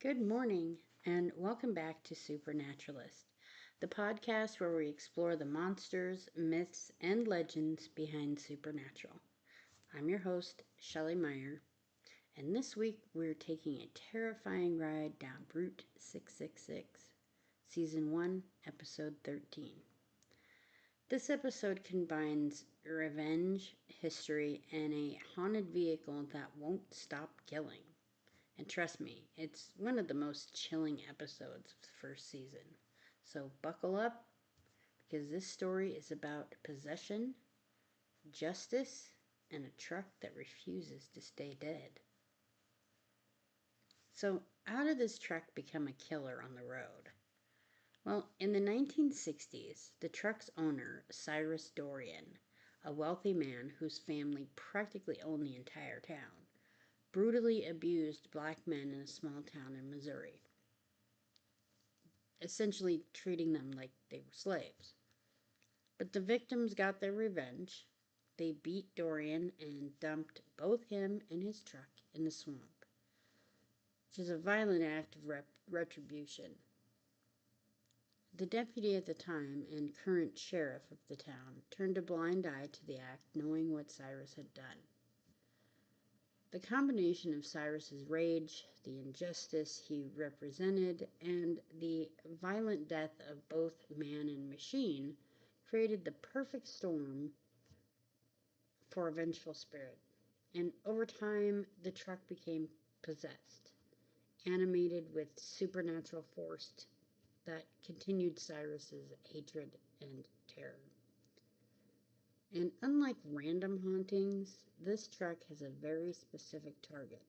Good morning, and welcome back to Supernaturalist, the podcast where we explore the monsters, myths, and legends behind supernatural. I'm your host, Shelly Meyer, and this week we're taking a terrifying ride down Route 666, Season 1, Episode 13. This episode combines revenge, history, and a haunted vehicle that won't stop killing. And trust me, it's one of the most chilling episodes of the first season. So buckle up, because this story is about possession, justice, and a truck that refuses to stay dead. So, how did this truck become a killer on the road? Well, in the 1960s, the truck's owner, Cyrus Dorian, a wealthy man whose family practically owned the entire town, brutally abused black men in a small town in Missouri, essentially treating them like they were slaves. But the victims got their revenge. They beat Dorian and dumped both him and his truck in the swamp, which is a violent act of retribution. The deputy at the time and current sheriff of the town turned a blind eye to the act, knowing what Cyrus had done. The combination of Cyrus's rage, the injustice he represented, and the violent death of both man and machine created the perfect storm for a vengeful spirit. And over time, the truck became possessed, animated with supernatural force that continued Cyrus's hatred and terror. And unlike random hauntings, this truck has a very specific target: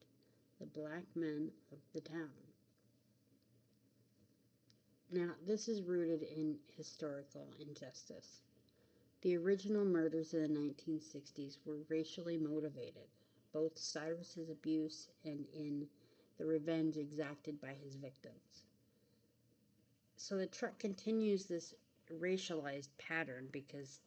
the black men of the town. Now, this is rooted in historical injustice. The original murders of the 1960s were racially motivated, both Cyrus's abuse and in the revenge exacted by his victims. So the truck continues this racialized pattern because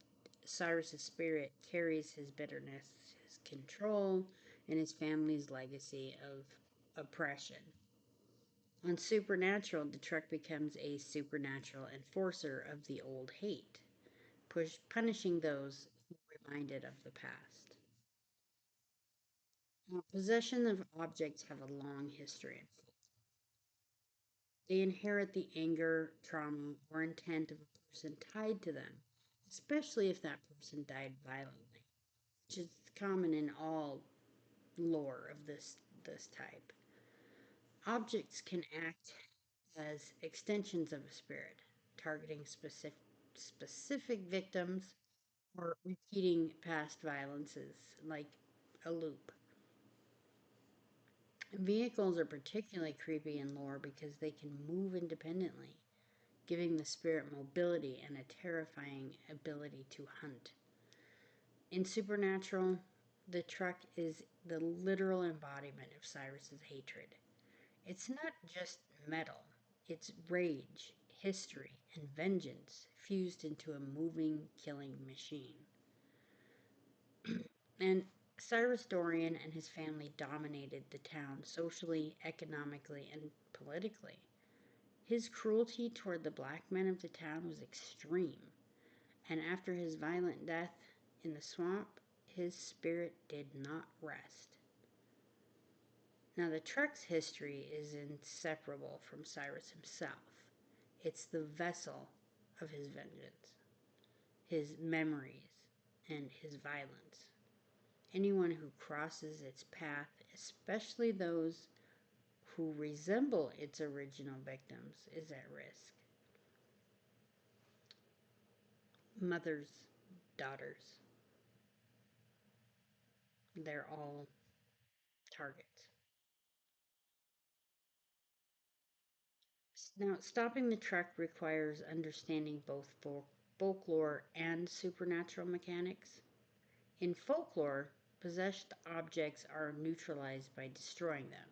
Cyrus's spirit carries his bitterness, his control, and his family's legacy of oppression. On Supernatural, the truck becomes a supernatural enforcer of the old hate, punishing those who are reminded of the past. Now, possession of objects have a long history. They inherit the anger, trauma, or intent of a person tied to them, especially if that person died violently, which is common in all lore of this type. Objects can act as extensions of a spirit, targeting specific victims or repeating past violences like a loop. Vehicles are particularly creepy in lore because they can move independently, giving the spirit mobility and a terrifying ability to hunt. In Supernatural, the truck is the literal embodiment of Cyrus's hatred. It's not just metal, it's rage, history, and vengeance fused into a moving, killing machine. And Cyrus Dorian and his family dominated the town socially, economically, and politically. His cruelty toward the black men of the town was extreme, and after his violent death in the swamp, his spirit did not rest. Now, the truck's history is inseparable from Cyrus himself. It's the vessel of his vengeance, his memories, and his violence. Anyone who crosses its path, especially those who resemble its original victims, is at risk. Mothers, daughters, they're all targets. Now, stopping the truck requires understanding both folklore and supernatural mechanics. In folklore, possessed objects are neutralized by destroying them,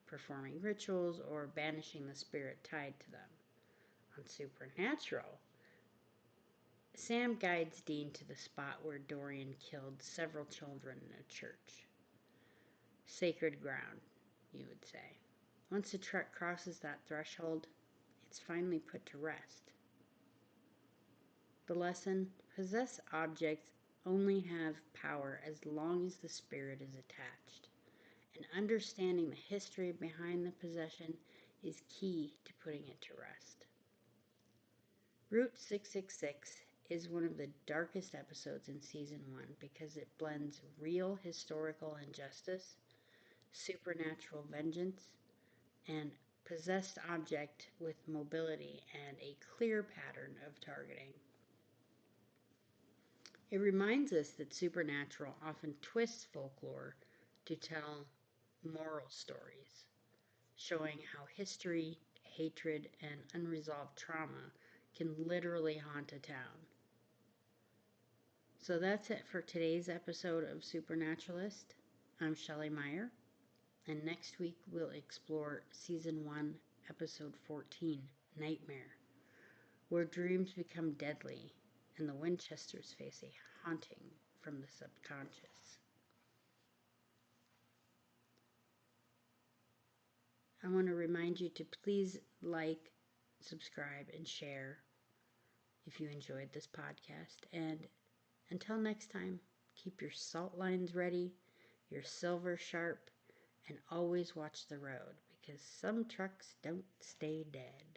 performing rituals, or banishing the spirit tied to them. On Supernatural, Sam guides Dean to the spot where Dorian killed several children in a church. Sacred ground, you would say. Once a truck crosses that threshold, it's finally put to rest. The lesson: possessed objects only have power as long as the spirit is attached, and understanding the history behind the possession is key to putting it to rest. Route 666 is one of the darkest episodes in season 1 because it blends real historical injustice, supernatural vengeance, and possessed object with mobility and a clear pattern of targeting. It reminds us that supernatural often twists folklore to tell moral stories, showing how history, hatred, and unresolved trauma can literally haunt a town. So that's it for today's episode of Supernaturalist. I'm Shelly Meyer, and next week we'll explore Season 1, Episode 14, Nightmare, where dreams become deadly and the Winchesters face a haunting from the subconscious. I want to remind you to please like, subscribe, and share if you enjoyed this podcast. And until next time, keep your salt lines ready, your silver sharp, and always watch the road because some trucks don't stay dead.